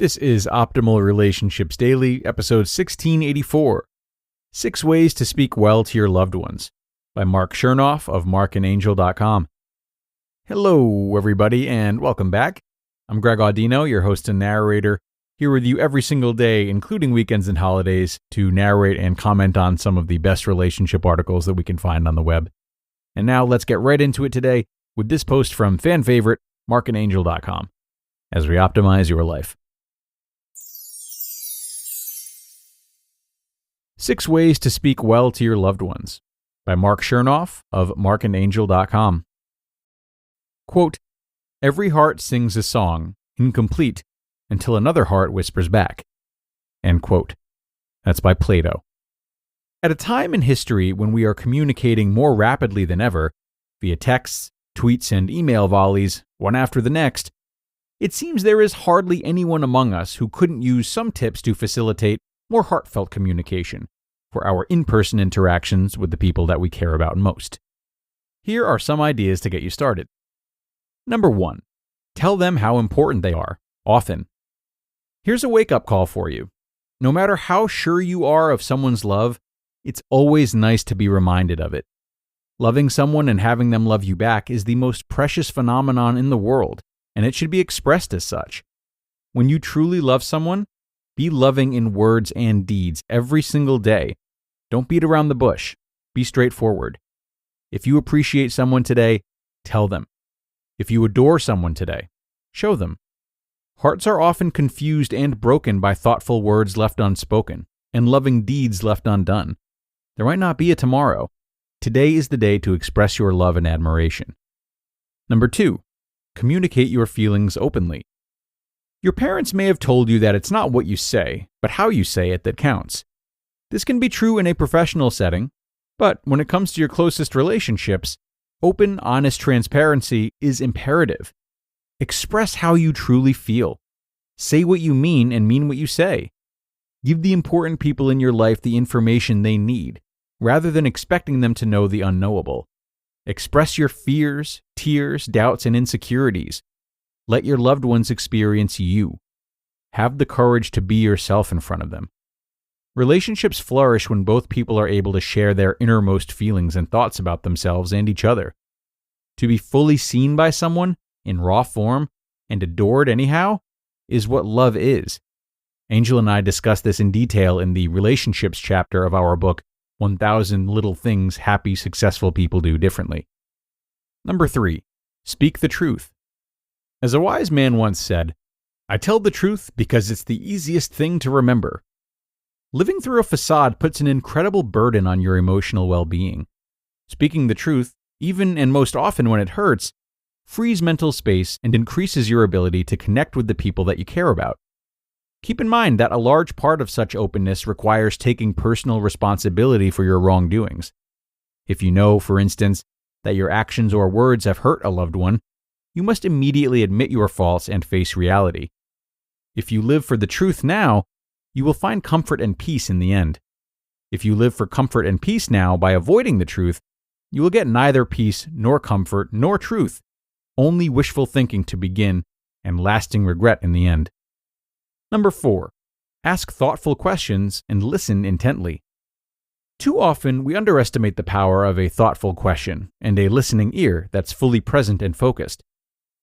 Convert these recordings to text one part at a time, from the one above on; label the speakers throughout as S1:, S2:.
S1: This is Optimal Relationships Daily, episode 1684, 6 Ways to Speak Well to Your Loved Ones, by Marc Chernoff of markandangel.com. Hello, everybody, and welcome back. I'm Greg Audino, your host and narrator, here with you every single day, including weekends and holidays, to narrate and comment on some of the best relationship articles that we can find on the web. And now let's get right into it today with this post from fan favorite, markandangel.com, as we optimize your life. 6 Ways to Speak Well to Your Loved Ones, by Marc Chernoff of markandangel.com. Quote, "Every heart sings a song, incomplete, until another heart whispers back." End quote. That's by Plato. At a time in history when we are communicating more rapidly than ever, via texts, tweets, and email volleys, one after the next, it seems there is hardly anyone among us who couldn't use some tips to facilitate more heartfelt communication for our in-person interactions with the people that we care about most. Here are some ideas to get you started. Number 1, tell them how important they are, often. Here's a wake-up call for you. No matter how sure you are of someone's love, it's always nice to be reminded of it. Loving someone and having them love you back is the most precious phenomenon in the world, and it should be expressed as such. When you truly love someone, be loving in words and deeds every single day. Don't beat around the bush. Be straightforward. If you appreciate someone today, tell them. If you adore someone today, show them. Hearts are often confused and broken by thoughtful words left unspoken and loving deeds left undone. There might not be a tomorrow. Today is the day to express your love and admiration. Number 2, communicate your feelings openly. Your parents may have told you that it's not what you say, but how you say it that counts. This can be true in a professional setting, but when it comes to your closest relationships, open, honest transparency is imperative. Express how you truly feel. Say what you mean and mean what you say. Give the important people in your life the information they need, rather than expecting them to know the unknowable. Express your fears, tears, doubts, and insecurities. Let your loved ones experience you. Have the courage to be yourself in front of them. Relationships flourish when both people are able to share their innermost feelings and thoughts about themselves and each other. To be fully seen by someone, in raw form, and adored anyhow, is what love is. Angel and I discuss this in detail in the relationships chapter of our book, 1000 Little Things Happy, Successful People Do Differently. Number 3, speak the truth. As a wise man once said, "I tell the truth because it's the easiest thing to remember." Living through a facade puts an incredible burden on your emotional well-being. Speaking the truth, even and most often when it hurts, frees mental space and increases your ability to connect with the people that you care about. Keep in mind that a large part of such openness requires taking personal responsibility for your wrongdoings. If you know, for instance, that your actions or words have hurt a loved one, you must immediately admit your faults and face reality. If you live for the truth now, you will find comfort and peace in the end. If you live for comfort and peace now by avoiding the truth, you will get neither peace nor comfort nor truth, only wishful thinking to begin and lasting regret in the end. Number 4, ask thoughtful questions and listen intently. Too often, we underestimate the power of a thoughtful question and a listening ear that's fully present and focused.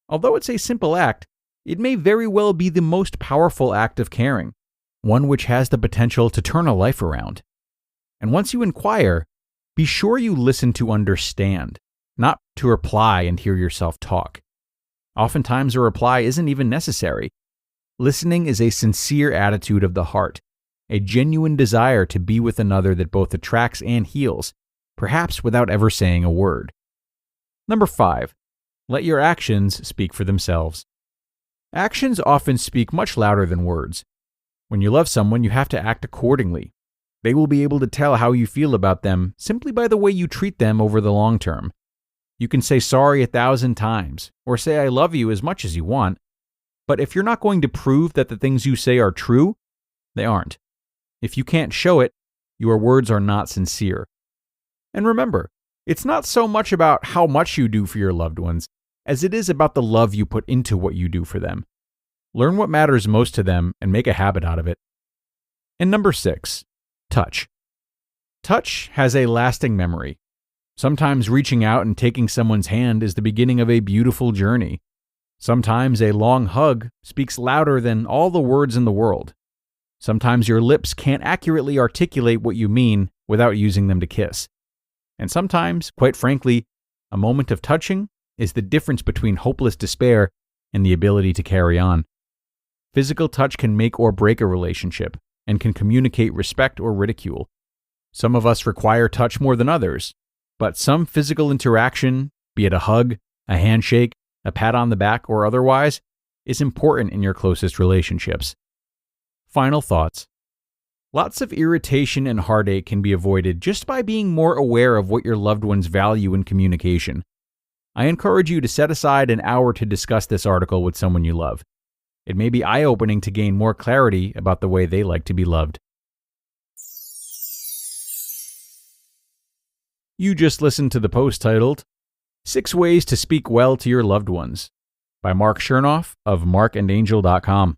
S1: Although it's a simple act, it may very well be the most powerful act of caring, one which has the potential to turn a life around. And once you inquire, be sure you listen to understand, not to reply and hear yourself talk. Oftentimes, a reply isn't even necessary. Listening is a sincere attitude of the heart, a genuine desire to be with another that both attracts and heals, perhaps without ever saying a word. Number 5, let your actions speak for themselves. Actions often speak much louder than words. When you love someone, you have to act accordingly. They will be able to tell how you feel about them simply by the way you treat them over the long term. You can say sorry 1,000 times, or say I love you as much as you want, but if you're not going to prove that the things you say are true, they aren't. If you can't show it, your words are not sincere. And remember, it's not so much about how much you do for your loved ones, as it is about the love you put into what you do for them. Learn what matters most to them and make a habit out of it. And number 6, touch. Touch has a lasting memory. Sometimes reaching out and taking someone's hand is the beginning of a beautiful journey. Sometimes a long hug speaks louder than all the words in the world. Sometimes your lips can't accurately articulate what you mean without using them to kiss. And sometimes, quite frankly, a moment of touching is the difference between hopeless despair and the ability to carry on. Physical touch can make or break a relationship and can communicate respect or ridicule. Some of us require touch more than others, but some physical interaction, be it a hug, a handshake, a pat on the back, or otherwise, is important in your closest relationships. Final thoughts. Lots of irritation and heartache can be avoided just by being more aware of what your loved ones value in communication. I encourage you to set aside an hour to discuss this article with someone you love. It may be eye-opening to gain more clarity about the way they like to be loved. You just listened to the post titled, 6 Ways to Speak Well to Your Loved Ones by Marc Chernoff of marcandangel.com.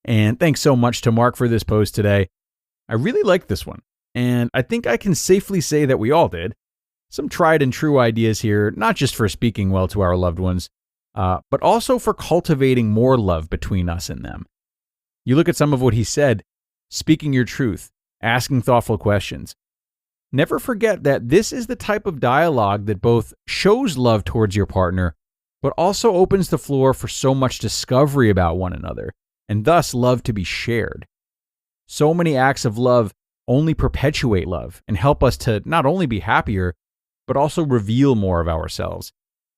S1: And thanks so much to Marc for this post today. I really liked this one, and I think I can safely say that we all did. Some tried and true ideas here, not just for speaking well to our loved ones, but also for cultivating more love between us and them. You look at some of what he said, speaking your truth, asking thoughtful questions. Never forget that this is the type of dialogue that both shows love towards your partner, but also opens the floor for so much discovery about one another, and thus love to be shared. So many acts of love only perpetuate love and help us to not only be happier, but also reveal more of ourselves,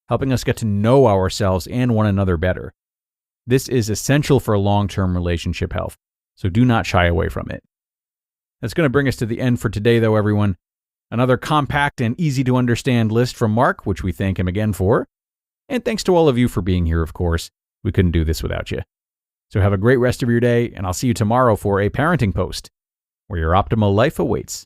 S1: helping us get to know ourselves and one another better. This is essential for long-term relationship health, so do not shy away from it. That's going to bring us to the end for today, though, everyone. Another compact and easy-to-understand list from Marc, which we thank him again for. And thanks to all of you for being here, of course. We couldn't do this without you. So have a great rest of your day, and I'll see you tomorrow for a parenting post, where your optimal life awaits.